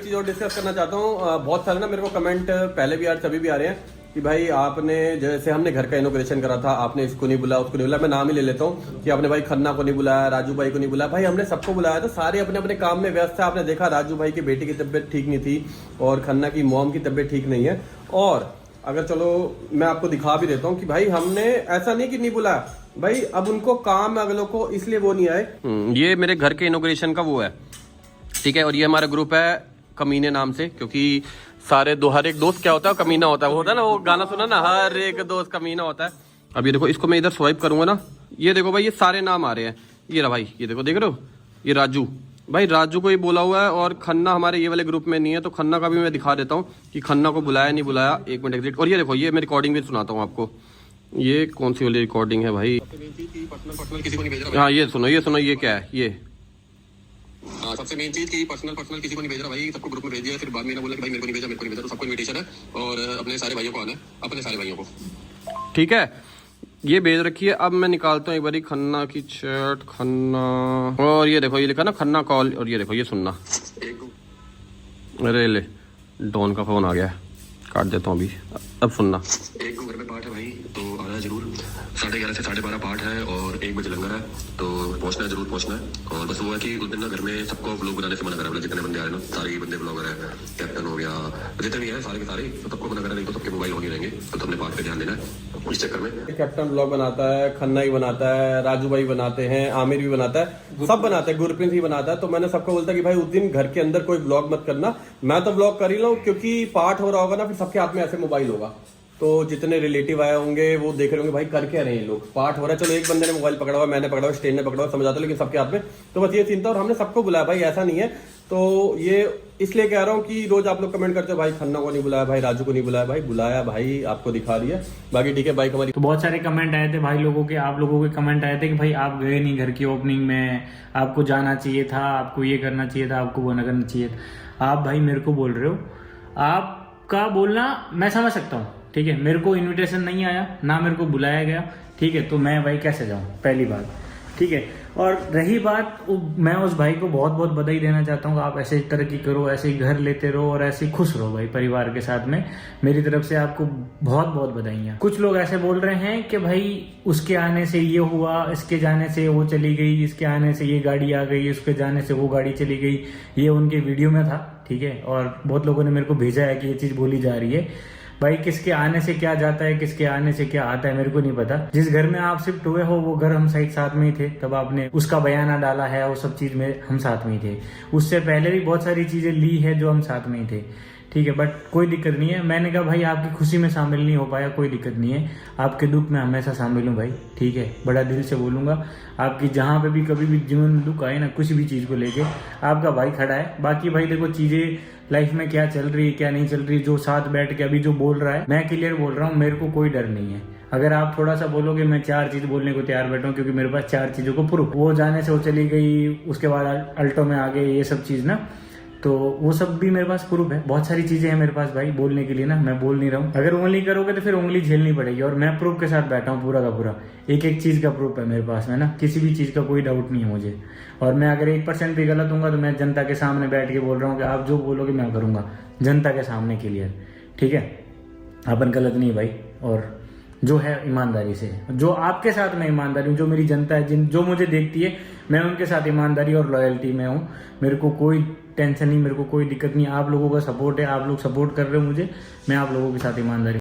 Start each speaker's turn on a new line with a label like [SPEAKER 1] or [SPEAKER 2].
[SPEAKER 1] चीज़ और डिस्कस करना चाहता हूँ। बहुत सारे ना मेरे को कमेंट पहले भी आ रहे, सभी भी आ रहे हैं कि भाई आपने, जैसे हमने घर का इनॉग्रेशन करा था, आपने इसको नहीं बुलाया, उसको नहीं बुलाया। मैं नाम ही ले लेता हूँ कि आपने भाई खन्ना को नहीं बुलाया, राजू भाई को नहीं बुलाया। भाई हमने सबको बुलाया था, सारे अपने अपने काम में व्यस्त थे। आपने देखा राजू भाई की बेटी की तबीयत ठीक नहीं थी और खन्ना की मॉम की तबीयत ठीक नहीं है। और अगर चलो मैं आपको दिखा भी देता हूँ कि भाई हमने ऐसा नहीं कि नहीं बुलाया, भाई अब उनको काम है अगलों को, इसलिए वो नहीं आए। ये मेरे घर के इनॉग्रेशन का वो है, ठीक है। और ये हमारा ग्रुप है कमीने नाम से, क्योंकि सारे हर एक दोस्त क्या होता है, कमीना होता है। वो होता है ना, वो गाना सुना ना, हर एक दोस्त कमीना होता है। अब ये देखो, इसको मैं इधर स्वाइप करूंगा ना, ये देखो भाई ये सारे नाम आ रहे हैं। ये रहा भाई, ये देखो, देख रहे हो, ये राजू भाई, राजू को ही बोला हुआ है। और खन्ना हमारे ये वाले ग्रुप में नहीं है, तो खन्ना का भी मैं दिखा देता हूँ कि खन्ना को बुलाया नहीं बुलाया। एक मिनट एग्जिट। और ये देखो, ये मैं रिकॉर्डिंग भी सुनाता हूँ आपको। ये कौन सी वाली रिकॉर्डिंग है भाई? हाँ ये सुनो, ये सुनो, ये क्या है ये?
[SPEAKER 2] सबसे मेन चीज कि पर्सनल किसी को नहीं भेज रहा भाई, सबको ग्रुप में भेज दिया। फिर बाद में ना बोला कि भाई मेरे को नहीं भेजा, तो सबको इनविटेशन है और अपने सारे भाइयों को आना है, अपने सारे भाइयों को, ठीक है। ये भेज रखी है। अब मैं निकालता हूँ एक बारी खन्ना की चैट, खन्ना, और ये देखो, ये लिखा ना खन्ना कॉल। और ये देखो, ये सुनना, अरे ले डॉन का फोन आ गया, काट देता हूँ अभी। अब सुनना, एक घर में पाठ है भाई, तो आना जरूर। 11:30 से 12:30 पाठ है और 1 बजे लंगर है, तो पहुंचना है, जरूर पहुंचना है। और बस वो है कि उस दिन ना घर में सबको व्लॉग बनाने से मना करा, बोला जितने बंदे आ रहे ना, सारे बंदे ब्लॉगर है, कैप्टन हो गया, जितने भी है सारे के सारे, तो सबको मना करा, नहीं तो सबके मोबाइल ऑन ही रहेंगे, तो तुमने पाठ पे ध्यान देना है। इस चक्कर में
[SPEAKER 1] कैप्टन ब्लॉग बनाता है, खन्ना ही बनाता है, राजू भाई बनाते हैं, आमिर भी बनाता है, सब बनाते हैं, गुरप्रीत ही बनाता है। तो मैंने सबको बोलता कि भाई उस दिन घर के अंदर कोई ब्लॉग मत करना। मैं तो ब्लॉग कर ही लूँ, क्योंकि पाठ हो रहा होगा ना, फिर सबके हाथ में ऐसे मोबाइल होगा, तो जितने रिलेटिव आए होंगे वो देख रहे होंगे भाई कर क्या रहे हैं लोग, पाठ हो रहा है। चलो एक बंदे ने मोबाइल पकड़ा हुआ, मैंने पकड़ा हुआ, स्टेन ने पकड़ा हुआ, समझाता, लेकिन सबके हाथ में। तो बस ये सीन था और हमने सबको बुलाया भाई, ऐसा नहीं है। तो ये इसलिए कह रहा हूँ कि रोज आप लोग कमेंट करते हो भाई खन्ना को नहीं बुलाया, भाई राजू को नहीं बुलाया। भाई बुलाया भाई, आपको दिखा दिया। बाकी ठीक है, बाइक हमारी।
[SPEAKER 3] तो बहुत सारे कमेंट आए थे भाई लोगों के, आप लोगों के कमेंट आए थे कि भाई आप गए नहीं घर की ओपनिंग में, आपको जाना चाहिए था, आपको ये करना चाहिए था, आपको वो ना करना चाहिए था। आप भाई मेरे को बोल रहे हो, आपका बोलना मैं समझ सकता हूँ, ठीक है। मेरे को इनविटेशन नहीं आया ना, मेरे को बुलाया गया, ठीक है। तो मैं भाई कैसे जाऊँ, पहली बात, ठीक है। और रही बात, मैं उस भाई को बहुत बहुत बधाई देना चाहता हूँ। आप ऐसे ही तरक्की करो, ऐसे ही घर लेते रहो और ऐसे ही खुश रहो भाई परिवार के साथ में। मेरी तरफ से आपको बहुत बहुत बधाइयाँ। कुछ लोग ऐसे बोल रहे हैं कि भाई उसके आने से ये हुआ, इसके जाने से वो चली गई, इसके आने से ये गाड़ी आ गई, उसके जाने से वो गाड़ी चली गई। ये उनके वीडियो में था, ठीक है। और बहुत लोगों ने मेरे को भेजा है कि ये चीज़ बोली जा रही है। भाई किसके आने से क्या जाता है, किसके आने से क्या आता है, मेरे को नहीं पता। जिस घर में आप शिफ्ट हुए हो वो घर हम साथ में ही थे, तब आपने उसका बयाना डाला है, वो सब चीज में हम साथ में ही थे। उससे पहले भी बहुत सारी चीजें ली है जो हम साथ में ही थे, ठीक है। बट कोई दिक्कत नहीं है। मैंने कहा भाई आपकी खुशी में शामिल नहीं हो पाया, कोई दिक्कत नहीं है, आपके दुख में हमेशा शामिल हूँ भाई, ठीक है। बड़ा दिल से बोलूंगा, आपकी जहाँ पे भी कभी भी जीवन में दुख आए ना, कुछ भी चीज़ को लेके आपका भाई खड़ा है। बाकी भाई देखो, चीज़ें लाइफ में क्या चल रही है क्या नहीं चल रही, जो साथ बैठ के अभी जो बोल रहा है, मैं क्लियर बोल रहा हूँ, मेरे को कोई डर नहीं है। अगर आप थोड़ा सा बोलोगे, मैं 4 चीज बोलने को तैयार बैठा हूँ, क्योंकि मेरे पास 4 चीजों को प्रूफ। वो जाने से वो चली गई, उसके बाद अल्टो में आ गए, ये सब चीज ना, तो वो सब भी मेरे पास प्रूफ है। बहुत सारी चीजें हैं मेरे पास भाई बोलने के लिए ना, मैं बोल नहीं रहा हूँ। अगर उंगली करोगे तो फिर उंगली झेलनी पड़ेगी, और मैं प्रूफ के साथ बैठा हूँ, पूरा का पूरा एक एक चीज का प्रूफ है मेरे पास में ना, किसी भी चीज का कोई डाउट नहीं है मुझे। और मैं अगर 1% भी गलत हूँ तो मैं जनता के सामने बैठ के बोल रहा हूँ कि आप जो बोलोगे मैं करूंगा, जनता के सामने क्लियर, ठीक है। अपन गलत नहीं भाई, और जो है ईमानदारी से, जो आपके साथ मैं ईमानदारी हूँ, जो मेरी जनता है, जो मुझे देखती है, मैं उनके साथ ईमानदारी और लॉयल्टी में हूँ। मेरे को कोई टेंशन नहीं, मेरे को कोई दिक्कत नहीं। आप लोगों का सपोर्ट है, आप लोग सपोर्ट कर रहे हो मुझे, मैं आप लोगों के साथ ईमानदारी